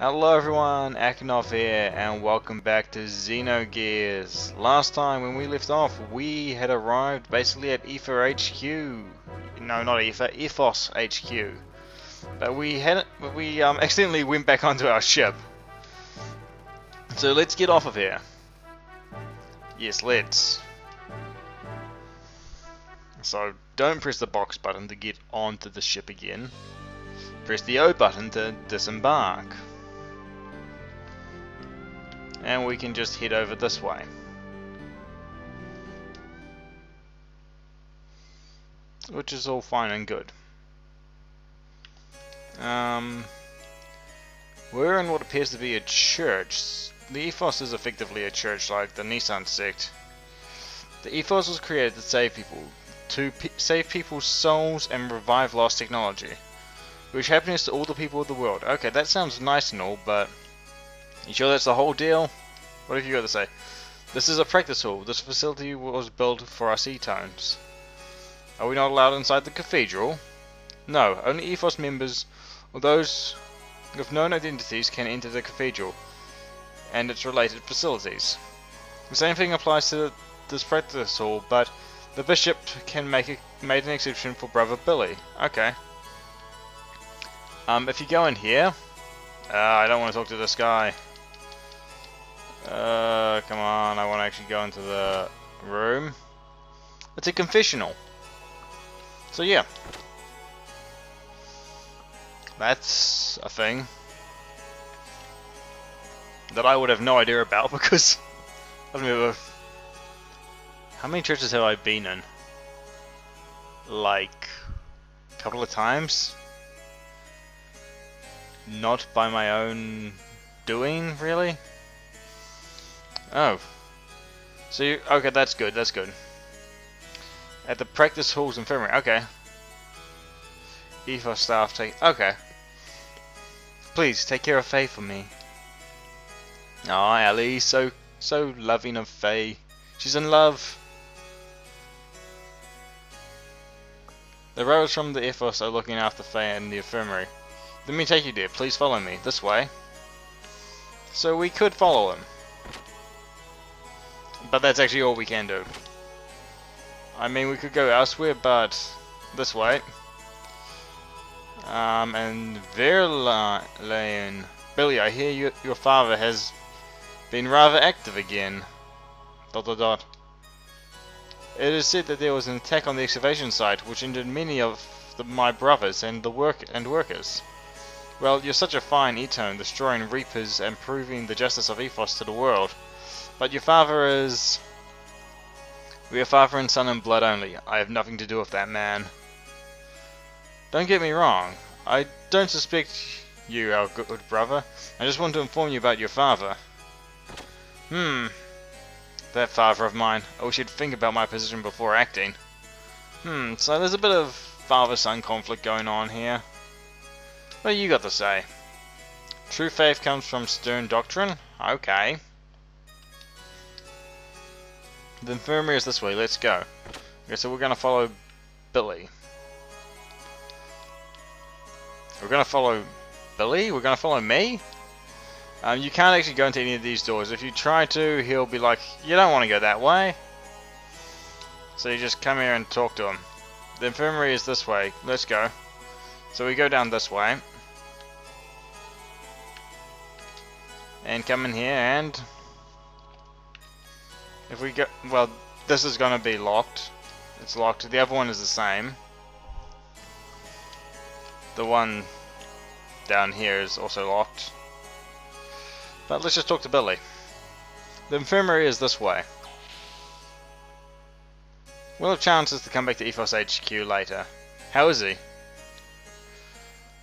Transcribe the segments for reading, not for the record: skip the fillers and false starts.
Hello everyone, Akinov here, and welcome back to Xenogears. Last time when we left off, we had arrived basically at Ether HQ. No, not Ether, Ethos HQ. But we accidentally went back onto our ship. So let's get off of here. Yes, let's. So don't press the box button to get onto the ship again. Press the O button to disembark. And we can just head over this way. Which is all fine and good. We're in what appears to be a church. The Ethos is effectively a church like the Nissan sect. The Ethos was created to save people. Save people's souls and revive lost technology. Wish happiness to all the people of the world. Okay, that sounds nice and all, but you sure that's the whole deal? What have you got to say? This is a practice hall. This facility was built for us E-tones. Are we not allowed inside the cathedral? No, only Ethos members or those with known identities can enter the cathedral and its related facilities. The same thing applies to this practice hall, but the bishop can made an exception for Brother Billy. Okay. If you go in here, I don't want to talk to this guy. Come on, I want to actually go into the room. It's a confessional. So yeah. That's a thing that I would have no idea about because I've never... How many churches have I been in? Like a couple of times? Not by my own doing, really? Oh. So you, okay, that's good, that's good. At the practice hall's infirmary, okay. Ethos staff okay. Please, take care of Faye for me. Aw, Ellie, so loving of Faye. She's in love. The rows from the Ethos are looking after Faye in the infirmary. Let me take you there, please follow me, this way. So we could follow him. But that's actually all we can do. I mean, we could go elsewhere, but this way. And Verlaine, Billy, I hear your father has been rather active again. ... It is said that there was an attack on the excavation site, which injured many of my brothers and workers. Well, you're such a fine E-tone, destroying Reapers and proving the justice of Ethos to the world. But your father is... We are father and son in blood only. I have nothing to do with that man. Don't get me wrong. I don't suspect you, our good brother. I just want to inform you about your father. That father of mine. I wish he'd think about my position before acting. So there's a bit of father-son conflict going on here. What do you got to say? True faith comes from stern doctrine? Okay. The infirmary is this way, let's go. Okay, so we're gonna follow Billy. We're gonna follow Billy? We're gonna follow me? You can't actually go into any of these doors. If you try to, he'll be like, you don't want to go that way. So you just come here and talk to him. The infirmary is this way, let's go. So we go down this way. And come in here and... If we go... Well, this is going to be locked. It's locked. The other one is the same. The one down here is also locked. But let's just talk to Billy. The infirmary is this way. We'll have chances to come back to Ethos HQ later. How is he?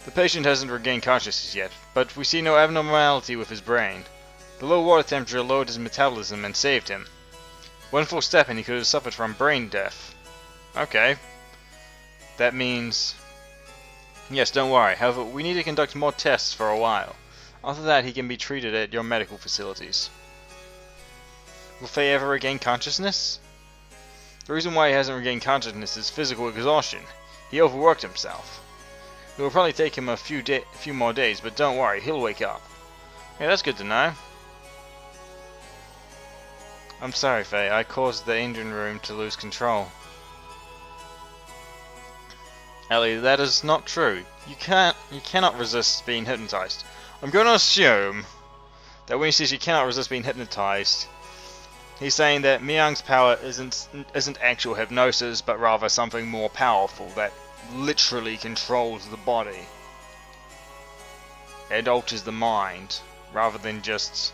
The patient hasn't regained consciousness yet, but we see no abnormality with his brain. The low water temperature lowered his metabolism and saved him. One full step and he could have suffered from brain death. Okay. That means... Yes, don't worry. However, we need to conduct more tests for a while. After that, he can be treated at your medical facilities. Will Faye ever regain consciousness? The reason why he hasn't regained consciousness is physical exhaustion. He overworked himself. It will probably take him a few more days, but don't worry, he'll wake up. Yeah, that's good to know. I'm sorry, Faye. I caused the engine room to lose control. Ellie, that is not true. You cannot resist being hypnotized. I'm going to assume that when he says you cannot resist being hypnotized, he's saying that Miyoung's power isn't actual hypnosis, but rather something more powerful that literally controls the body. It alters the mind, rather than just,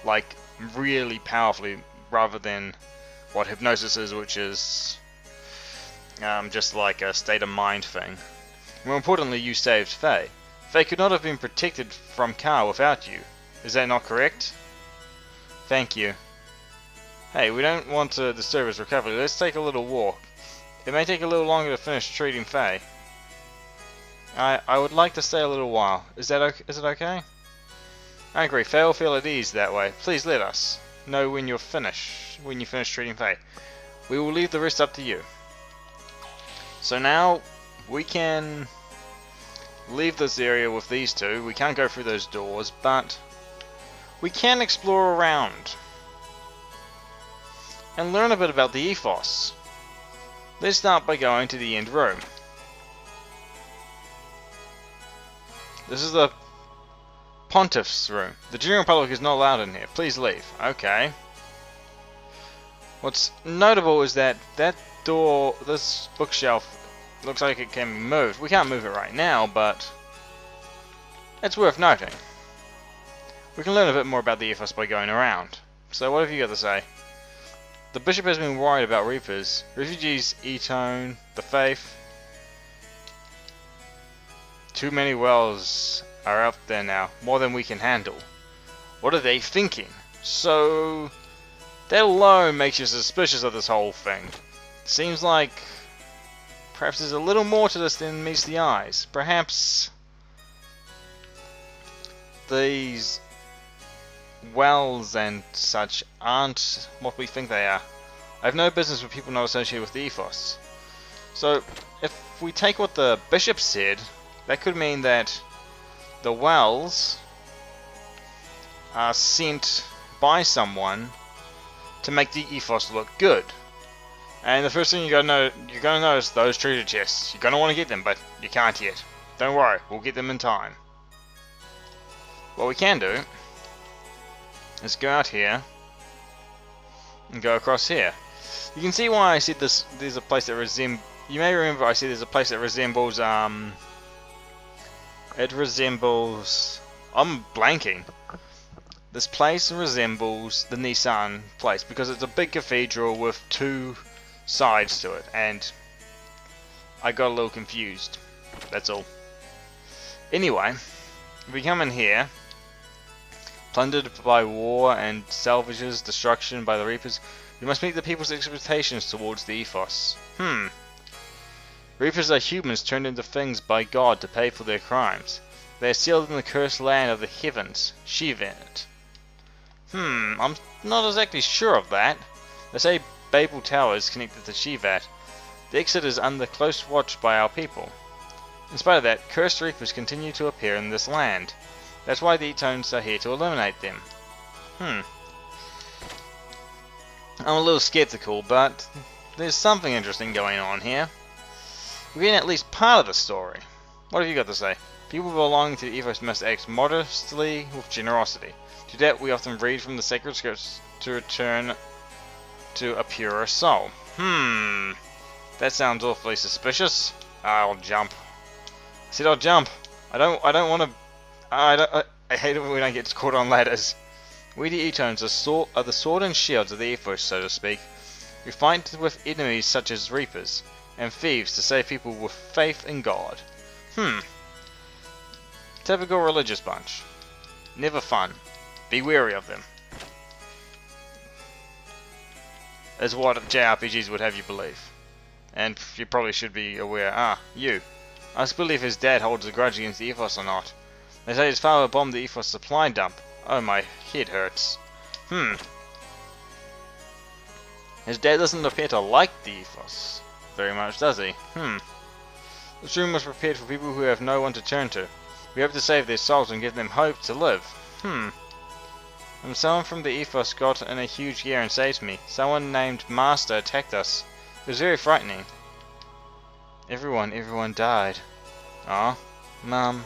like, really powerfully, rather than what hypnosis is, which is just like a state of mind thing. More importantly, you saved Faye. Faye could not have been protected from Ka without you. Is that not correct? Thank you. Hey, we don't want to disturb his recovery. Let's take a little walk. It may take a little longer to finish treating Faye. I would like to stay a little while. Is it okay? I agree. Faye will feel at ease that way. Please let us know when you finish treating Faye. We will leave the rest up to you. So now we can leave this area with these two. We can't go through those doors, but we can explore around and learn a bit about the Ethos. Let's start by going to the end room. This is the Pontiff's room. The general public is not allowed in here. Please leave. Okay. What's notable is that door, this bookshelf, looks like it can be moved. We can't move it right now, but it's worth noting. We can learn a bit more about the Ethos by going around. So what have you got to say? The bishop has been worried about Reapers, refugees, Etone, the Faith. Too many wells are up there now, more than we can handle. What are they thinking? So that alone makes you suspicious of this whole thing. Seems like perhaps there's a little more to this than meets the eyes. Perhaps these wells and such aren't what we think they are. I have no business with people not associated with the Ethos. So if we take what the bishop said, that could mean that the wells are sent by someone to make the Ethos look good. And the first thing you're gonna notice those treasure chests. You're gonna want to get them, but you can't yet. Don't worry, we'll get them in time. What we can do is go out here and go across here. You can see why I said this. There's a place that resembles. You may remember I said there's a place that resembles. It resembles. I'm blanking. This place resembles the Nissan place because it's a big cathedral with two sides to it, and I got a little confused. That's all. Anyway, if we come in here, plundered by war and salvages, destruction by the Reapers, we must meet the people's expectations towards the Ethos. Reapers are humans turned into things by God to pay for their crimes. They are sealed in the cursed land of the heavens, Shivat. I'm not exactly sure of that. They say Babel Tower is connected to Shivat. The exit is under close watch by our people. In spite of that, cursed Reapers continue to appear in this land. That's why the Etones are here to eliminate them. I'm a little skeptical, but there's something interesting going on here. We're getting at least part of the story. What have you got to say? People belonging to the Ethos must act modestly with generosity. To that we often read from the sacred scripts to return to a purer soul. That sounds awfully suspicious. I'll jump. I said I'll jump. I don't want to. I hate it when we don't get caught on ladders. We the Etones are the sword and shields of the Ethos, so to speak. We fight with enemies such as Reapers and thieves to save people with faith in God. Typical religious bunch. Never fun. Be wary of them. Is what JRPGs would have you believe. And you probably should be aware. You. Ask Billy if his dad holds a grudge against the Ethos or not. They say his father bombed the Ethos supply dump. Oh, my head hurts. His dad doesn't appear to like the Ethos very much, does he? This room was prepared for people who have no one to turn to. We hope to save their souls and give them hope to live. And someone from the Ethos got in a huge gear and saved me. Someone named Master attacked us. It was very frightening. Everyone died. Aw, Mum.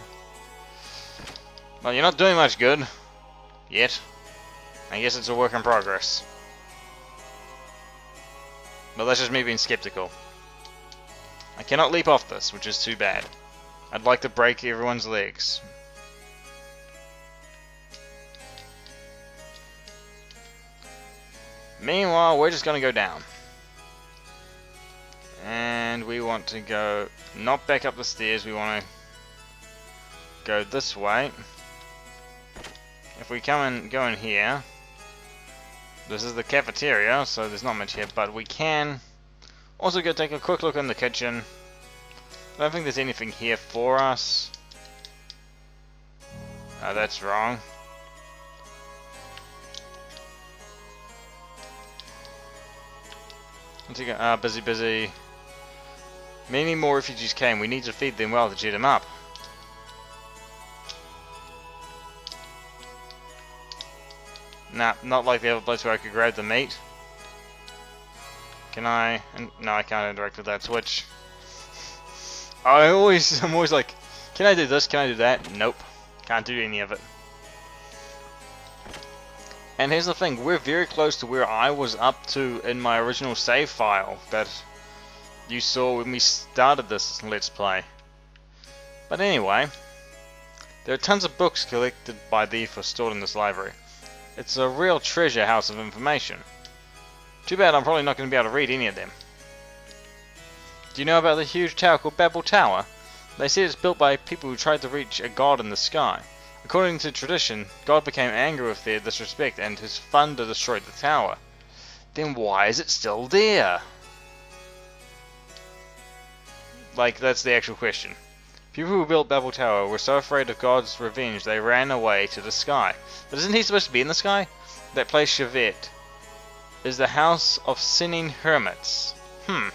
Well, you're not doing much good. Yet. I guess it's a work in progress. But that's just me being skeptical. I cannot leap off this, which is too bad. I'd like to break everyone's legs. Meanwhile, we're just going to go down. And we want to go not back up the stairs, we want to go this way. If we go in here, this is the cafeteria, so there's not much here, but we can also go take a quick look in the kitchen. I don't think there's anything here for us. Oh, that's wrong. Busy. Many more refugees came. We need to feed them well to cheer them up. Nah, not like the other place where I could grab the meat. Can I? No, I can't interact with that switch. I'm always like, can I do this? Can I do that? Nope. Can't do any of it. And here's the thing, we're very close to where I was up to in my original save file that you saw when we started this Let's Play. But anyway, there are tons of books collected by the Ethos stored in this library. It's a real treasure house of information. Too bad I'm probably not going to be able to read any of them. Do you know about the huge tower called Babel Tower? They say it's built by people who tried to reach a god in the sky. According to tradition, God became angry with their disrespect and his thunder destroyed the tower. Then why is it still there? Like, that's the actual question. People who built Babel Tower were so afraid of God's revenge they ran away to the sky. But isn't he supposed to be in the sky? That place, Chevet, is the house of sinning hermits. I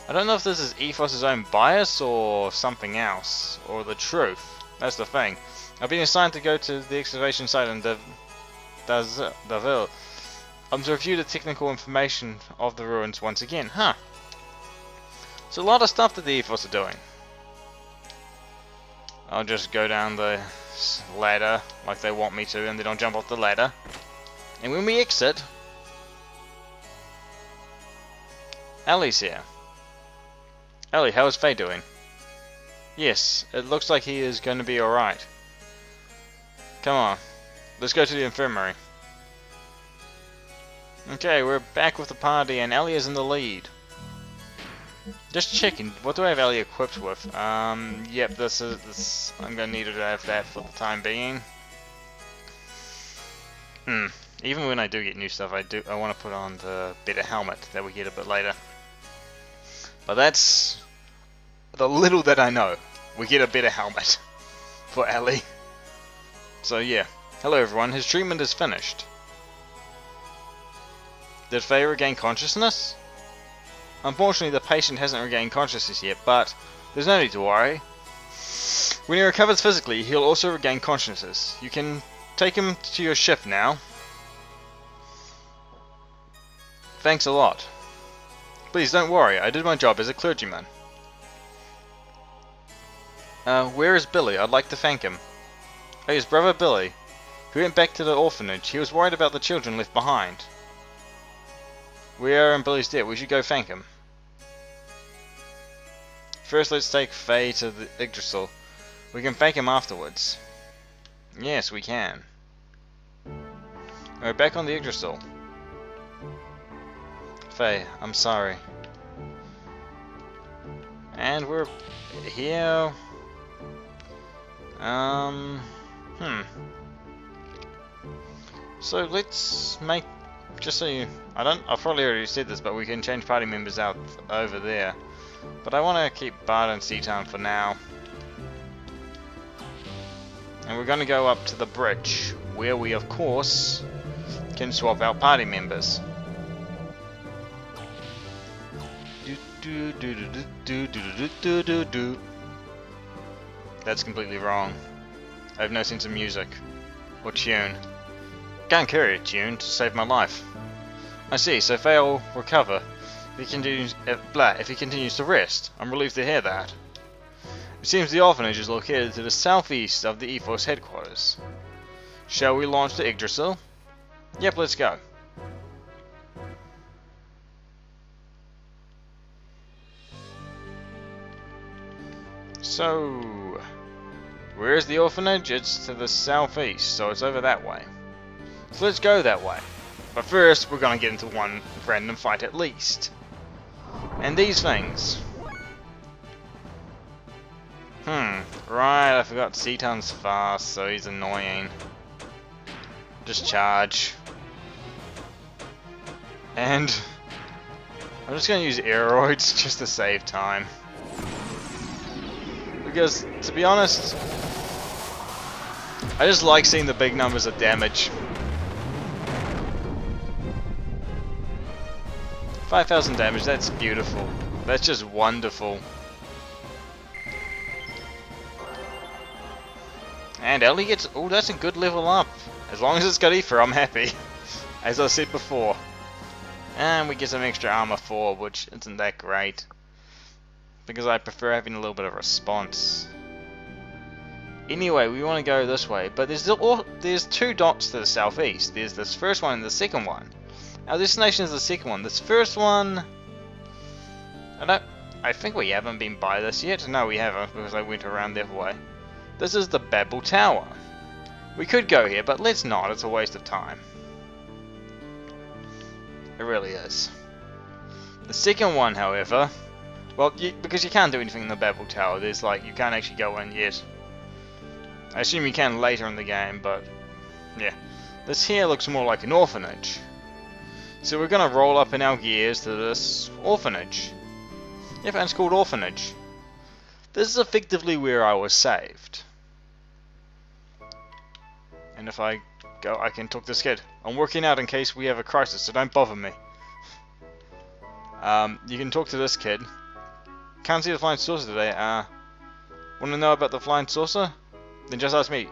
don't know if this is Ethos' own bias or something else, or the truth. That's the thing. I've been assigned to go to the excavation site in Davil. I'm to review the technical information of the ruins once again. So a lot of stuff that the Ethos are doing. I'll just go down the ladder like they want me to, and then I'll jump off the ladder. And when we exit, Ellie's here. Ellie, how is Faye doing? Yes, it looks like he is going to be alright. Come on, let's go to the infirmary. Okay, we're back with the party and Ellie is in the lead. Just checking, what do I have Ellie equipped with? Yep, this I'm gonna need her to have that for the time being. Even when I do get new stuff, I want to put on the better helmet that we get a bit later. But that's the little that I know. We get a better helmet for Ellie. So yeah, hello everyone, his treatment is finished. Did Faye regain consciousness? Unfortunately the patient hasn't regained consciousness yet, but there's no need to worry. When he recovers physically, he'll also regain consciousness. You can take him to your ship now. Thanks a lot. Please don't worry, I did my job as a clergyman. Where is Billy? I'd like to thank him. Oh, his brother Billy. He went back to the orphanage. He was worried about the children left behind. We are in Billy's debt. We should go thank him. First, let's take Faye to the Yggdrasil. We can thank him afterwards. Yes, we can. We're back on the Yggdrasil. Faye, I'm sorry. And we're here. So let's make, just so you, I've probably already said this, but we can change party members out over there. But I want to keep Bart and Seaton for now. And we're going to go up to the bridge, where we of course can swap out party members. That's completely wrong. I have no sense of music. Or tune. Can't carry a tune to save my life. I see, so Faye will recover if he continues to rest. I'm relieved to hear that. It seems the orphanage is located to the southeast of the Ethos headquarters. Shall we launch the Yggdrasil? Yep, let's go. So, where's the orphanage? It's to the southeast, so it's over that way. So let's go that way. But first, we're gonna get into one random fight at least. And these things. Right, I forgot Ceton's fast, so he's annoying. Just charge. And I'm just gonna use aeroids just to save time. Because, to be honest, I just like seeing the big numbers of damage. 5,000 damage, that's beautiful. That's just wonderful. And Ellie gets... oh, that's a good level up. As long as it's got Ether, I'm happy. As I said before. And we get some extra armor 4, which isn't that great. Because I prefer having a little bit of response. Anyway, we want to go this way. But there's two dots to the southeast. There's this first one and the second one. Our destination is the second one. This first one... I think we haven't been by this yet. No, we haven't, because I went around the other way. This is the Babel Tower. We could go here, but let's not. It's a waste of time. It really is. The second one, however... well, because you can't do anything in the Babel Tower. There's like, you can't actually go in yet. I assume you can later in the game, but... yeah. This here looks more like an orphanage. So we're gonna roll up in our gears to this orphanage. Yep, and it's called Orphanage. This is effectively where I was saved. And if I go, I can talk to this kid. I'm working out in case we have a crisis, so don't bother me. You can talk to this kid. Can't see the flying saucer today. Want to know about the flying saucer? Then just ask me.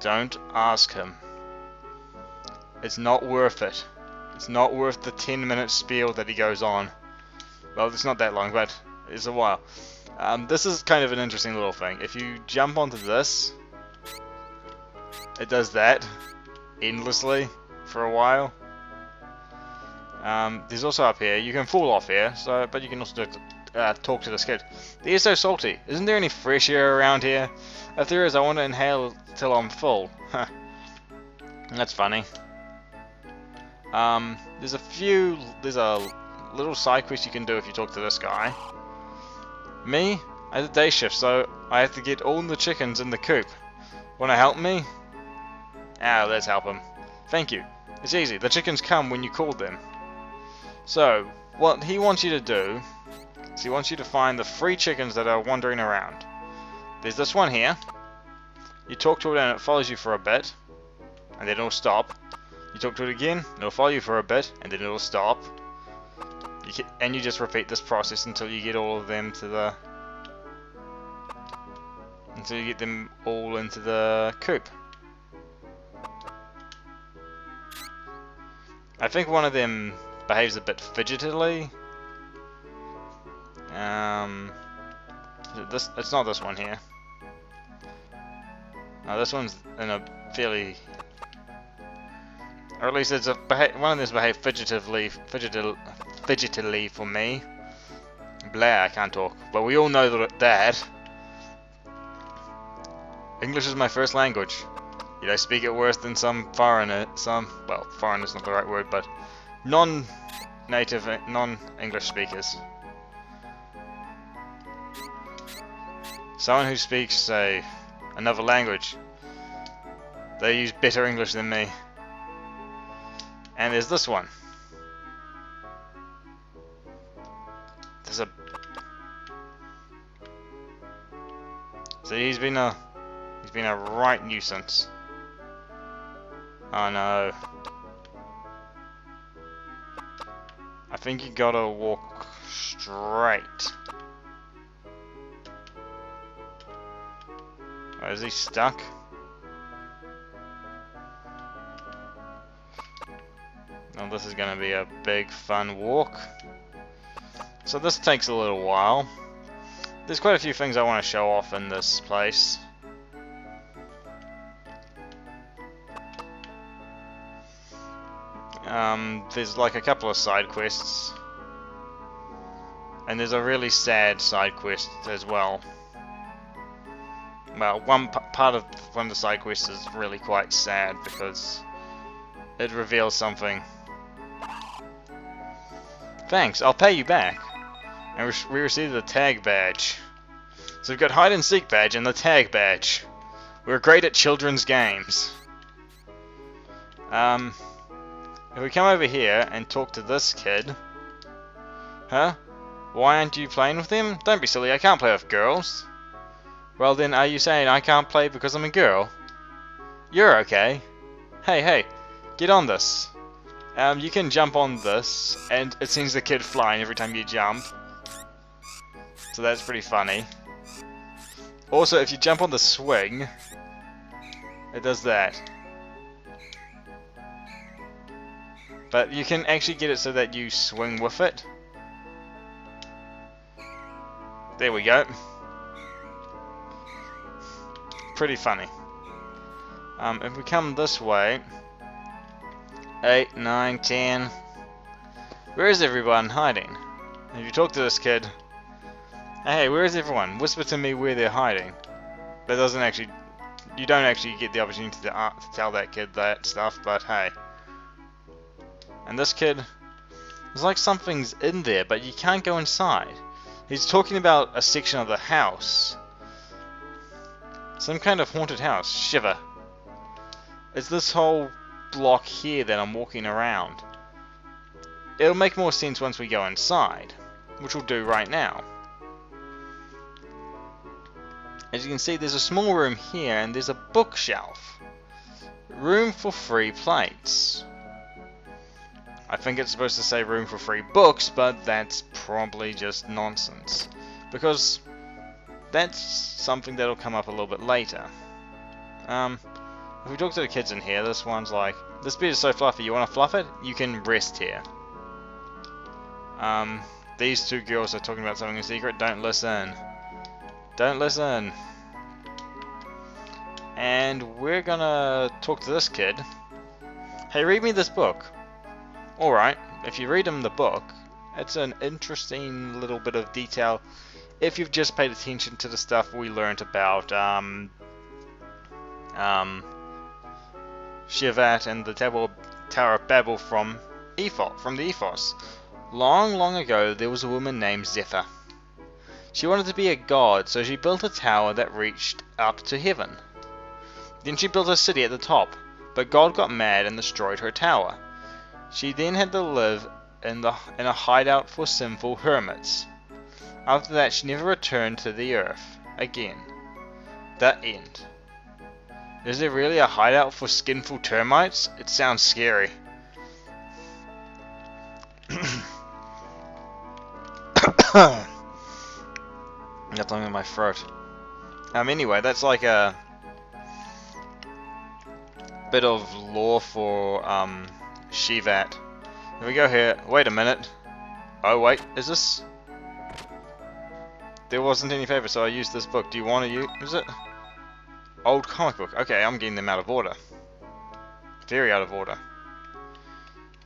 Don't ask him. It's not worth it. It's not worth the 10-minute spiel that he goes on. Well, it's not that long, but it's a while. This is kind of an interesting little thing. If you jump onto this, it does that endlessly for a while. There's also up here. You can fall off here, but you can also talk to this kid. The air's so salty. Isn't there any fresh air around here? If there is, I want to inhale till I'm full. That's funny. There's a little side quest you can do if you talk to this guy. Me? I had a day shift, so I have to get all the chickens in the coop. Want to help me? Let's help him. Thank you. It's easy. The chickens come when you call them. So, what he wants you to do is he wants you to find the 3 chickens that are wandering around. There's this one here. You talk to it and it follows you for a bit, and then it'll stop. You talk to it again, and it'll follow you for a bit, and then it'll stop. And you just repeat this process until you get all of them to the... until you get them all into the coop. I think one of them behaves a bit fidgetily. It's not this one here. No, this one's in a fairly... or at least it's one of them's behaved fidgetily for me. Blah, I can't talk. But we all know that English is my first language. Yet I speak it worse than some foreigner. Well, foreigner's not the right word, but non-native, non-English speakers. Someone who speaks, say, another language, they use better English than me. And there's this one. There's a... see, he's been a right nuisance. Oh no. I think you gotta walk straight. Oh, is he stuck? Now this is going to be a big fun walk. So this takes a little while. There's quite a few things I want to show off in this place. There's like a couple of side quests. And there's a really sad side quest as well. Well, part of one of the side quests is really quite sad because it reveals something. Thanks, I'll pay you back. And we received the tag badge. So we've got hide and seek badge and the tag badge. We're great at children's games. If we come over here and talk to this kid. Huh? Why aren't you playing with him? Don't be silly, I can't play with girls. Well then, are you saying I can't play because I'm a girl? You're okay. Hey, get on this. You can jump on this, and it sends the kid flying every time you jump. So that's pretty funny. Also, if you jump on the swing, it does that. But you can actually get it so that you swing with it. There we go. Pretty funny. If we come this way, 8, 9, 10. Where is everyone hiding? If you talk to this kid, hey, where is everyone? Whisper to me where they're hiding. That doesn't actually, you don't actually get the opportunity to tell that kid that stuff, but hey. And this kid, it's like something's in there, but you can't go inside. He's talking about a section of the house. Some kind of haunted house. Shiver. It's this whole block here that I'm walking around. It'll make more sense once we go inside, which we'll do right now. As you can see, there's a small room here and there's a bookshelf. Room for free plates. I think it's supposed to say room for free books, but that's probably just nonsense. Because that's something that'll come up a little bit later. If we talk to the kids in here, this one's like, this bed is so fluffy, you want to fluff it? You can rest here. These two girls are talking about something in secret, don't listen. Don't listen. And we're gonna talk to this kid. Hey, read me this book. Alright, if you read him the book, it's an interesting little bit of detail if you've just paid attention to the stuff we learned about Shivat and the Tower of Babel from the Ethos. Long, long ago, there was a woman named Zephyr. She wanted to be a god, so she built a tower that reached up to heaven. Then she built a city at the top, but God got mad and destroyed her tower. She then had to live in a hideout for sinful hermits. After that, she never returned to the earth again. The end. Is there really a hideout for skinful termites? It sounds scary. Got something in my throat. Anyway, that's like a bit of lore for Shivat. If we go here, wait a minute. Oh wait, is this? There wasn't any paper, so I used this book. Do you want to use it? Old comic book. Okay, I'm getting them out of order. Very out of order.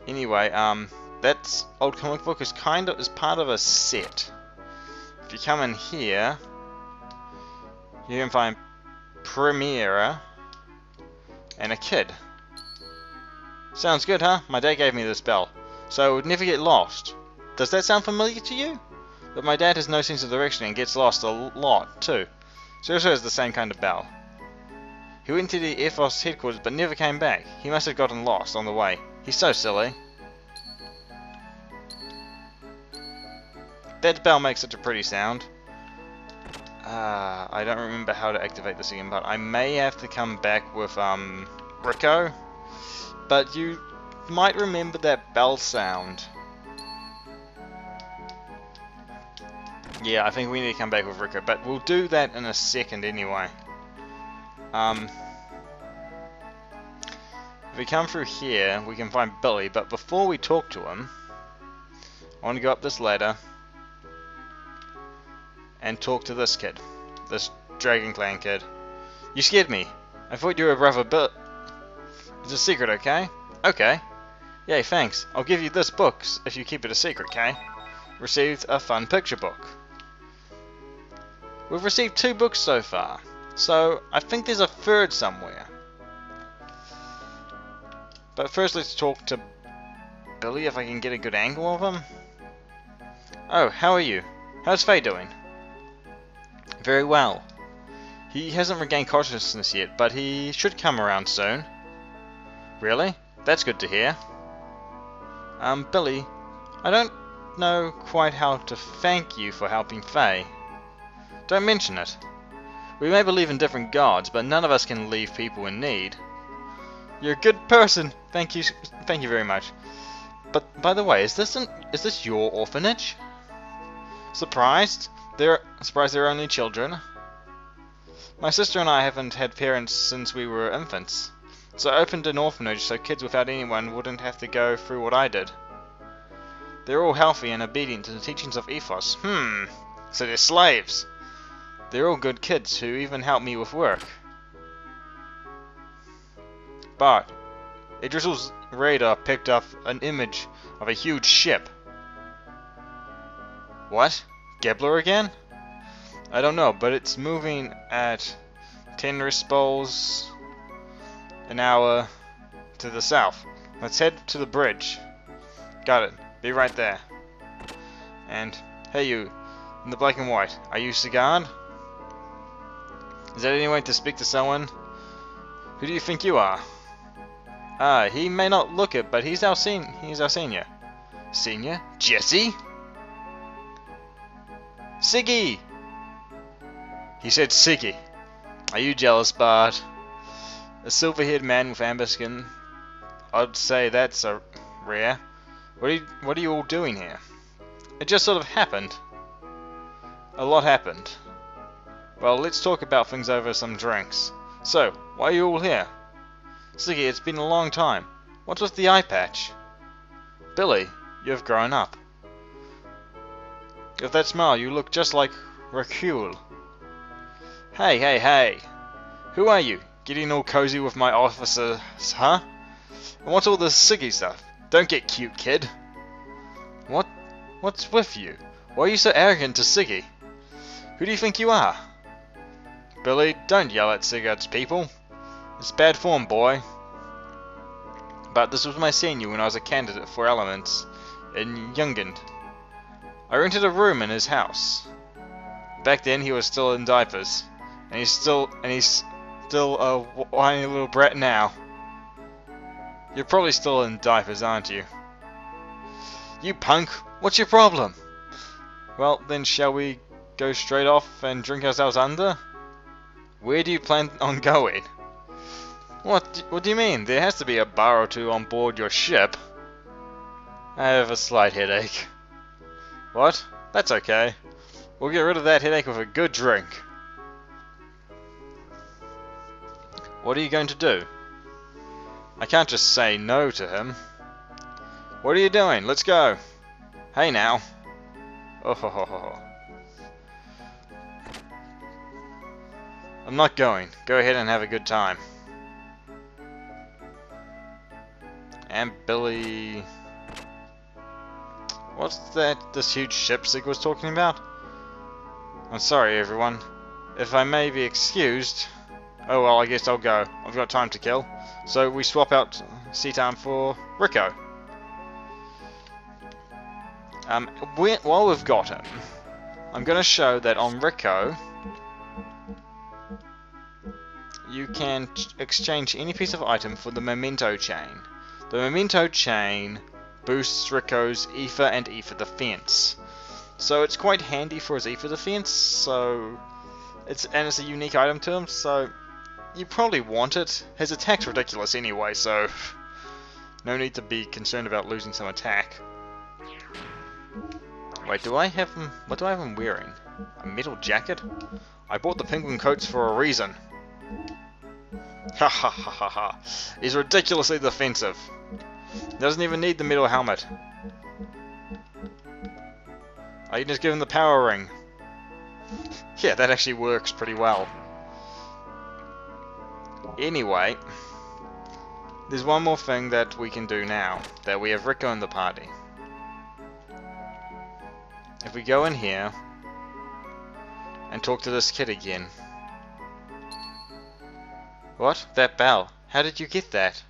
Anyway, that's old comic book is part of a set. If you come in here, you can find Premiere and a kid. Sounds good, huh? My dad gave me this bell, so it would never get lost. Does that sound familiar to you? But my dad has no sense of direction and gets lost a lot too. So he also has the same kind of bell. He went to the Ethos headquarters but never came back. He must have gotten lost on the way. He's so silly. That bell makes such a pretty sound. I don't remember how to activate this again, but I may have to come back with Rico. But you might remember that bell sound. Yeah, I think we need to come back with Rico, but we'll do that in a second anyway. If we come through here, we can find Billy, but before we talk to him, I want to go up this ladder and talk to this kid. This Dragon Clan kid. You scared me. I thought you were brother Bill. It's a secret, okay? Okay. Yay, thanks. I'll give you this book if you keep it a secret, okay? Received a fun picture book. We've received 2 books so far, so I think there's a third somewhere. But first let's talk to Billy if I can get a good angle of him. Oh, how are you? How's Faye doing? Very well. He hasn't regained consciousness yet, but he should come around soon. Really? That's good to hear. Billy, I don't know quite how to thank you for helping Faye. Don't mention it. We may believe in different gods, but none of us can leave people in need. You're a good person. Thank you very much. But by the way, is this your orphanage? Surprised? They're only children. My sister and I haven't had parents since we were infants, so I opened an orphanage so kids without anyone wouldn't have to go through what I did. They're all healthy and obedient to the teachings of Ethos. So they're slaves. They're all good kids who even help me with work. But Idrisel's radar picked up an image of a huge ship. What? Gebler again? I don't know, but it's moving at 10 rispos an hour to the south. Let's head to the bridge. Got it. Be right there. And, hey you, in the black and white, are you Sigard? Is that any way to speak to someone? Who do you think you are? He may not look it, but he's our senior. Senior? Jesse? Siggy! He said Siggy. Are you jealous, Bart? A silver-haired man with amber skin. I'd say that's a rare. What are you all doing here? It just sort of happened. A lot happened. Well, let's talk about things over some drinks. So, why are you all here? Siggy, it's been a long time. What's with the eye patch? Billy, you have grown up. With that smile, you look just like Raccoon. Hey. Who are you? Getting all cozy with my officers, huh? And what's all this Siggy stuff? Don't get cute, kid. What's with you? Why are you so arrogant to Siggy? Who do you think you are? Billy, don't yell at Sigurd's people. It's bad form, boy. But this was my senior when I was a candidate for elements in Jungend. I rented a room in his house. Back then he was still in diapers. And he's still a whiny little brat now. You're probably still in diapers, aren't you? You punk! What's your problem? Well, then shall we go straight off and drink ourselves under? Where do you plan on going? What do you mean? There has to be a bar or two on board your ship. I have a slight headache. What? That's okay. We'll get rid of that headache with a good drink. What are you going to do? I can't just say no to him. What are you doing? Let's go. Hey now. Oh ho ho ho. I'm not going. Go ahead and have a good time. And Billy... What's this huge ship Sig was talking about? I'm sorry everyone. If I may be excused... Oh well, I guess I'll go. I've got time to kill. So we swap out Seatam for Rico. While we've got him, I'm going to show that on Rico, you can exchange any piece of item for the memento chain. The memento chain boosts Rico's ether and ether defense. So it's quite handy for his ether defense, so it's a unique item to him, so you probably want it. His attack's ridiculous anyway, so no need to be concerned about losing some attack. Wait, what do I have him wearing? A metal jacket? I bought the penguin coats for a reason. Ha ha ha ha ha. He's ridiculously defensive. Doesn't even need the metal helmet. I can just give him the power ring. Yeah, that actually works pretty well. Anyway, there's one more thing that we can do now, that we have Rico in the party. If we go in here and talk to this kid again. What? That bell? How did you get that?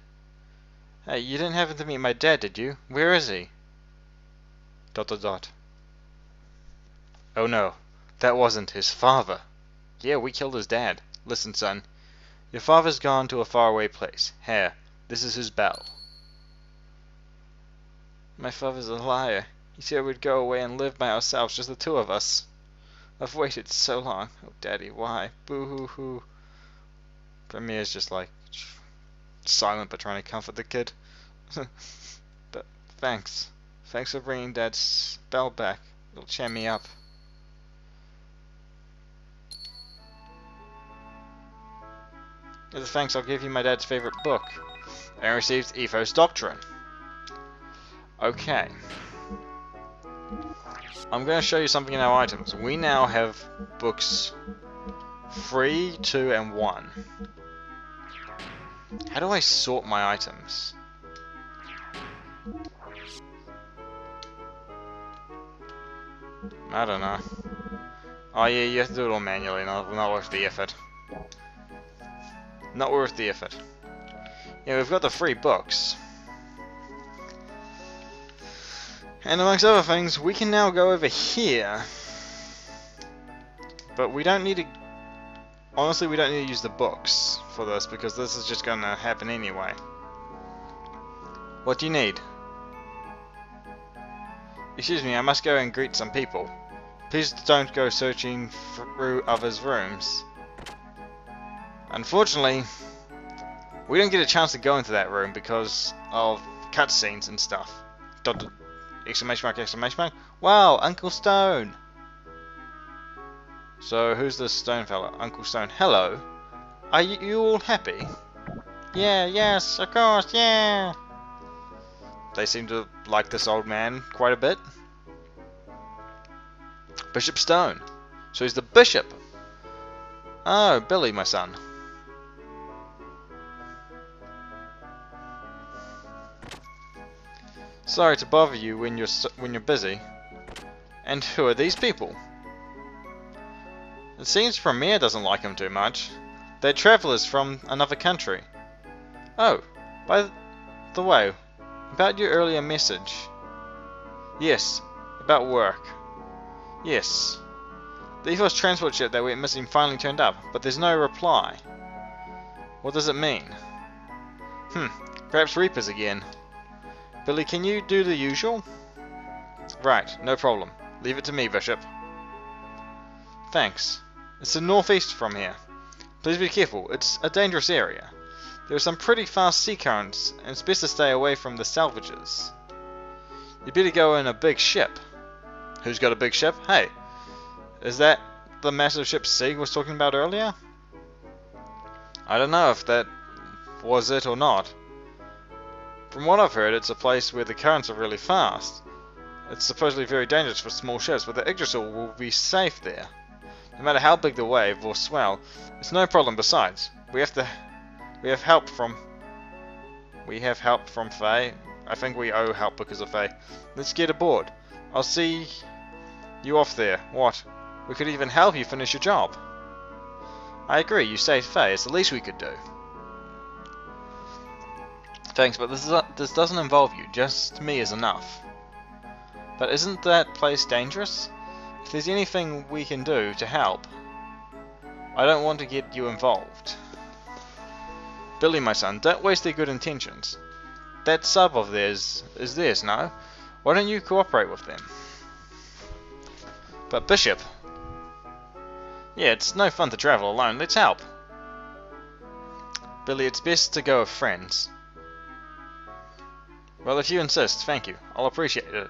Hey, you didn't happen to meet my dad, did you? Where is he? ... Oh no, that wasn't his father. Yeah, we killed his dad. Listen, son. Your father's gone to a faraway place. Here, this is his bell. My father's a liar. He said we'd go away and live by ourselves, just the two of us. I've waited so long. Oh, Daddy, why? Boo-hoo-hoo. Premier's just like silent but trying to comfort the kid. But thanks. Thanks for bringing Dad's bell back. It'll cheer me up. As a thanks, I'll give you my dad's favorite book. And received Ethos Doctrine. Okay. I'm going to show you something in our items. We now have books 3, 2, and 1. How do I sort my items? I don't know. Oh yeah, you have to do it all manually, not worth the effort. Not worth the effort. Yeah, we've got the 3 books. And amongst other things, we can now go over here. But we don't need to... Honestly, we don't need to use the books for this, because this is just going to happen anyway. What do you need? Excuse me, I must go and greet some people. Please don't go searching through others' rooms. Unfortunately, we don't get a chance to go into that room because of cutscenes and stuff. Exclamation mark, exclamation mark. Wow, Uncle Stone! So, who's this Stone fella? Uncle Stone. Hello. Are you all happy? Yeah, yes, of course, yeah! They seem to like this old man quite a bit. Bishop Stone. So he's the bishop. Oh, Billy, my son. Sorry to bother you when you're busy. And who are these people? It seems Premier doesn't like him too much. They're travelers from another country. Oh, by the way, about your earlier message. Yes, about work. Yes. The Ethos transport ship that went missing finally turned up, but there's no reply. What does it mean? Perhaps Reapers again. Billy, can you do the usual? Right, no problem. Leave it to me, Bishop. Thanks. It's the northeast from here. Please be careful, it's a dangerous area. There are some pretty fast sea currents, and it's best to stay away from the salvages. You better go in a big ship. Who's got a big ship? Hey, is that the massive ship Sig was talking about earlier? I don't know if that was it or not. From what I've heard, it's a place where the currents are really fast. It's supposedly very dangerous for small ships, but the Yggdrasil will be safe there. No matter how big the wave or swell, it's no problem. Besides, we have help from Faye. I think we owe help because of Faye. Let's get aboard. I'll see you off there. What? We could even help you finish your job. I agree, you saved Faye. It's the least we could do. Thanks, but this doesn't involve you. Just me is enough. But isn't that place dangerous? If there's anything we can do to help, I don't want to get you involved. Billy, my son, don't waste their good intentions. That sub of theirs is theirs, no? Why don't you cooperate with them? But Bishop... Yeah, it's no fun to travel alone. Let's help. Billy, it's best to go with friends. Well, if you insist, thank you. I'll appreciate it.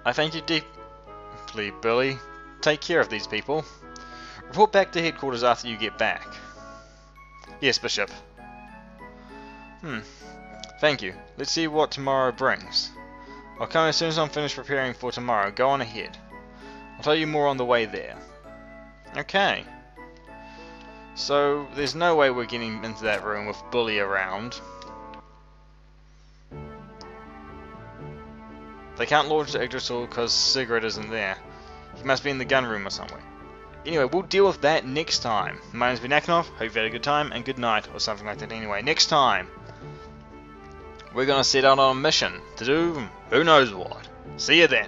I thank you deeply, Billy. Take care of these people. Report back to headquarters after you get back. Yes, Bishop. Thank you. Let's see what tomorrow brings. I'll come as soon as I'm finished preparing for tomorrow. Go on ahead. I'll tell you more on the way there. Okay. So, there's no way we're getting into that room with Bully around. They can't launch the Yggdrasil because Sigurd isn't there. He must be in the gun room or somewhere. Anyway, we'll deal with that next time. My name's been Akinov. Hope you've had a good time and good night or something like that. Anyway, next time we're gonna set out on a mission to do who knows what. See you then.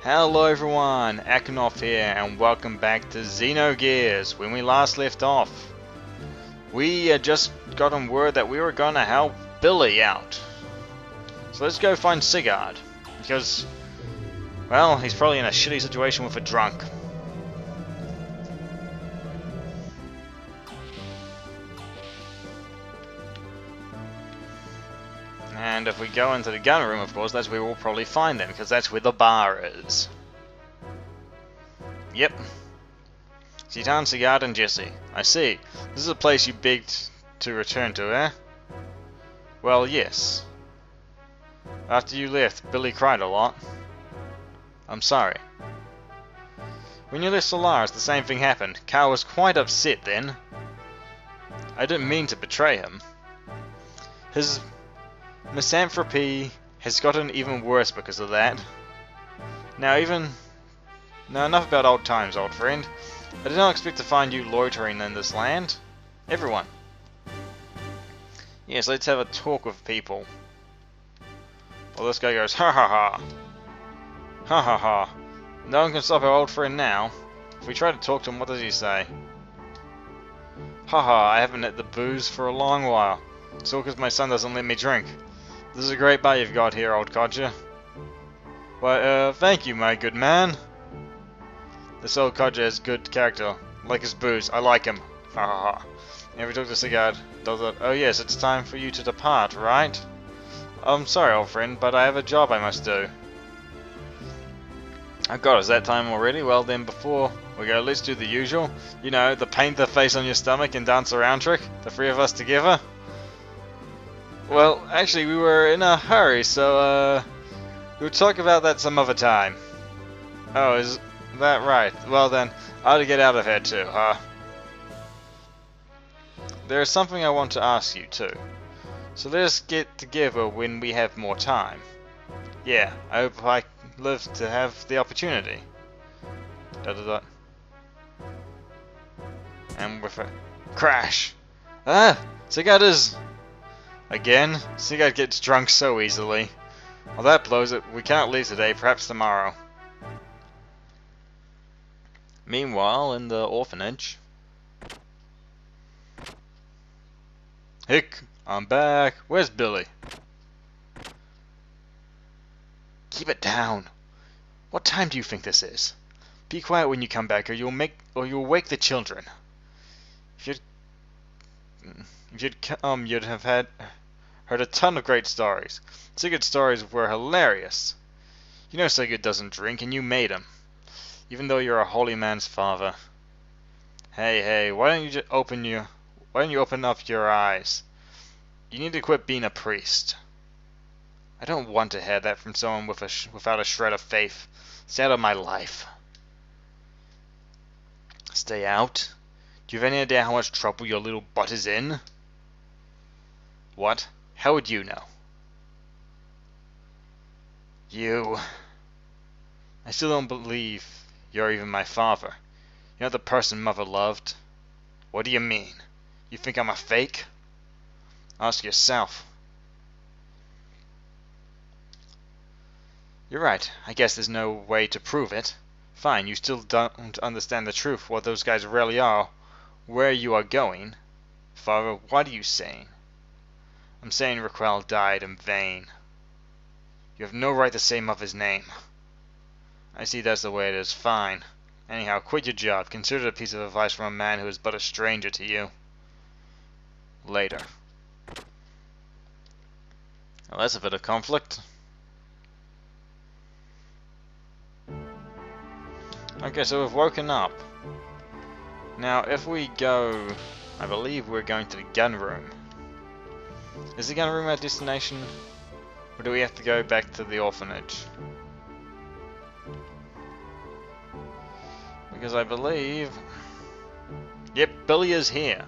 Hello everyone, Akinov here, and welcome back to Xenogears. When we last left off, we had just gotten word that we were gonna help Billy out. So let's go find Sigurd, because, well, he's probably in a shitty situation with a drunk. And if we go into the gun room, of course, that's where we'll probably find them, because that's where the bar is. Yep. Citan, Sigurd, and Jesse. I see. This is a place you begged to return to, eh? Well, yes. After you left, Billy cried a lot. I'm sorry. When you left Solaris, the same thing happened. Carl was quite upset then. I didn't mean to betray him. His misanthropy has gotten even worse because of that. Now enough about old times, old friend. I did not expect to find you loitering in this land. Everyone. Yes, let's have a talk with people. Well, this guy goes, ha ha ha. Ha ha ha. No one can stop our old friend now. If we try to talk to him, what does he say? Haha, I haven't had the booze for a long while. It's all because my son doesn't let me drink. This is a great bar you've got here, old codger. Why, thank you, my good man. This old codger has good character. Like his booze, I like him. Ha ha ha. And we talk to Sigurd. Oh yes, it's time for you to depart, right? I'm sorry, old friend, but I have a job I must do. Oh god, is that time already? Well then, before we go, let's do the usual. You know, the paint the face on your stomach and dance around trick. The three of us together. Well, actually, we were in a hurry, so, we'll talk about that some other time. Oh, is that right? Well then, I ought to get out of here too, huh? There is something I want to ask you too. So let us get together when we have more time. Yeah, I hope I live to have the opportunity. Da da da. And with a crash. Ah! Sigurd is... Again? Sigurd gets drunk so easily. Well, that blows it. We cannot leave today, perhaps tomorrow. Meanwhile, in the orphanage... Hick! I'm back. Where's Billy? Keep it down. What time do you think this is? Be quiet when you come back, or you'll wake the children. If you'd come, you'd have heard a ton of great stories. Sigurd's stories were hilarious. You know Sigurd doesn't drink, and you made him, even though you're a holy man's father. Hey, why don't you open up your eyes? You need to quit being a priest. I don't want to hear that from someone without a shred of faith. Stay out of my life. Stay out? Do you have any idea how much trouble your little butt is in? What? How would you know? You... I still don't believe you're even my father. You're not the person Mother loved. What do you mean? You think I'm a fake? Ask yourself. You're right. I guess there's no way to prove it. Fine, you still don't understand the truth, what those guys really are, where you are going. Father, what are you saying? I'm saying Raquel died in vain. You have no right to say Mother's name. I see that's the way it is. Fine. Anyhow, quit your job. Consider it a piece of advice from a man who is but a stranger to you. Later. Well, that's a bit of conflict. Okay, so we've woken up. Now, if we go... I believe we're going to the gun room. Is the gun room our destination? Or do we have to go back to the orphanage? Because I believe... Yep, Billy is here.